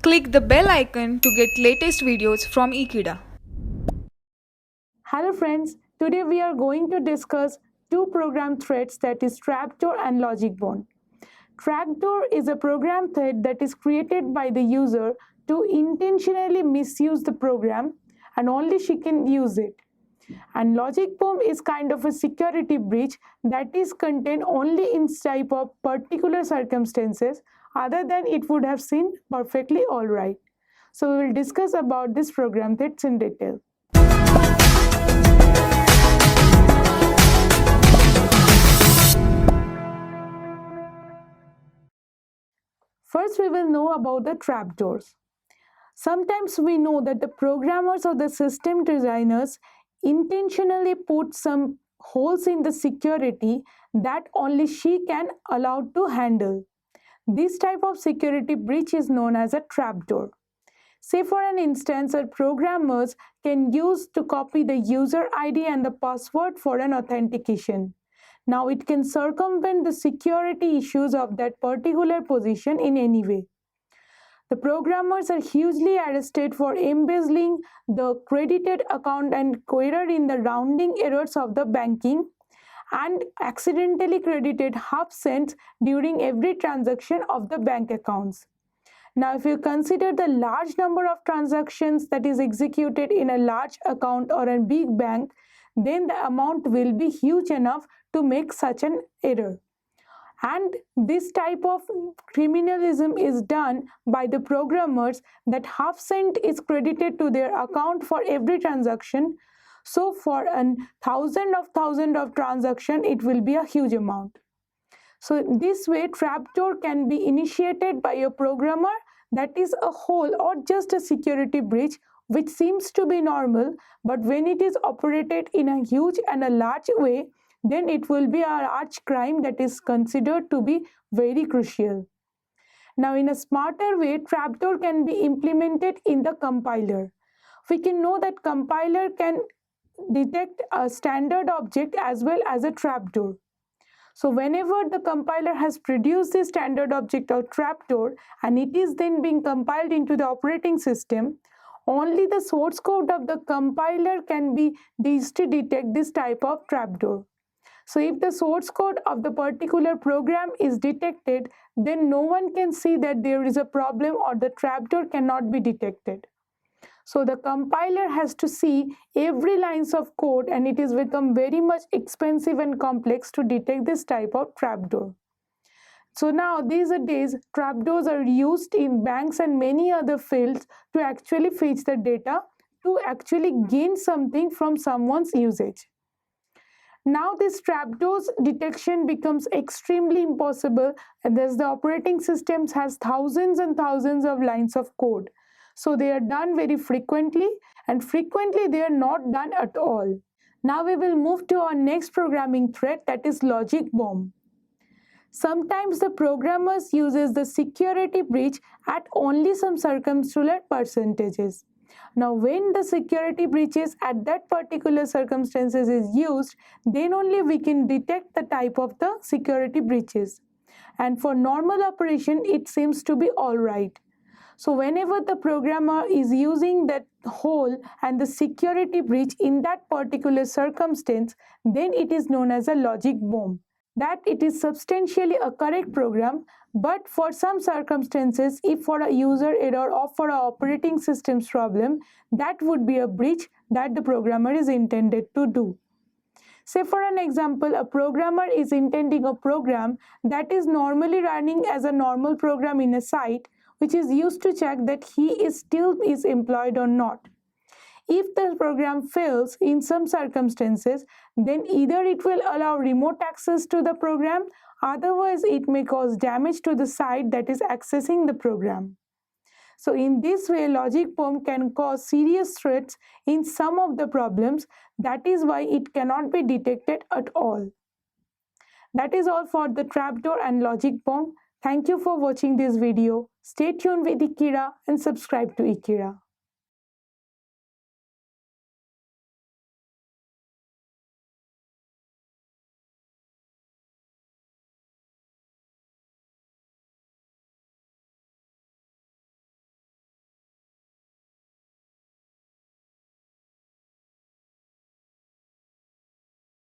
Click the bell icon to get latest videos from Ekeeda. Hello friends, today we are going to discuss two program threads, that is trapdoor and logic bomb. Trapdoor is a program thread that is created by the user to intentionally misuse the program and only she can use it. And logic bomb is kind of a security breach that is contained only in type of particular circumstances, other than it would have seemed perfectly alright. So we will discuss about this program threads in detail. First, we will know about the trapdoors. Sometimes we know that the programmers or the system designers intentionally put some holes in the security that only she can allow to handle. This type of security breach is known as a trapdoor. Say for an instance, our programmers can use to copy the user ID and the password for an authentication. Now it can circumvent the security issues of that particular position in any way. The programmers are hugely arrested for embezzling the credited account and error in the rounding errors of the banking and accidentally credited half cents during every transaction of the bank accounts. Now, if you consider the large number of transactions that is executed in a large account or a big bank, then the amount will be huge enough to make such an error. And this type of criminalism is done by the programmers that half cent is credited to their account for every transaction. So for a thousand of transaction, it will be a huge amount. So this way, trapdoor can be initiated by a programmer that is a hole or just a security breach which seems to be normal, but when it is operated in a huge and a large way, then it will be a large crime that is considered to be very crucial. Now, in a smarter way, trapdoor can be implemented in the compiler. We can know that compiler can detect a standard object as well as a trapdoor. So whenever the compiler has produced the standard object or trapdoor and it is then being compiled into the operating system, only the source code of the compiler can be used to detect this type of trapdoor. So if the source code of the particular program is detected, then no one can see that there is a problem or the trapdoor cannot be detected. So the compiler has to see every lines of code and it is become very much expensive and complex to detect this type of trapdoor. So now these days trapdoors are used in banks and many other fields to actually fetch the data to actually gain something from someone's usage. Now this trapdoors detection becomes extremely impossible as the operating systems has thousands and thousands of lines of code. So they are done very frequently and frequently they are not done at all. Now we will move to our next programming thread, that is logic bomb. Sometimes the programmers uses the security breach at only some circumstantial percentages. Now when the security breaches at that particular circumstances is used, then only we can detect the type of the security breaches. And for normal operation, it seems to be all right. So whenever the programmer is using that hole and the security breach in that particular circumstance, then it is known as a logic bomb. That it is substantially a correct program, but for some circumstances, if for a user error or for an operating system's problem, that would be a breach that the programmer is intended to do. Say for an example, a programmer is intending a program that is normally running as a normal program in a site, which is used to check that he is still employed or not. If the program fails in some circumstances, then either it will allow remote access to the program, otherwise it may cause damage to the site that is accessing the program. So in this way, logic bomb can cause serious threats in some of the problems. That is why it cannot be detected at all. That is all for the trapdoor and logic bomb. Thank you for watching this video. Stay tuned with Ekeeda and subscribe to Ekeeda.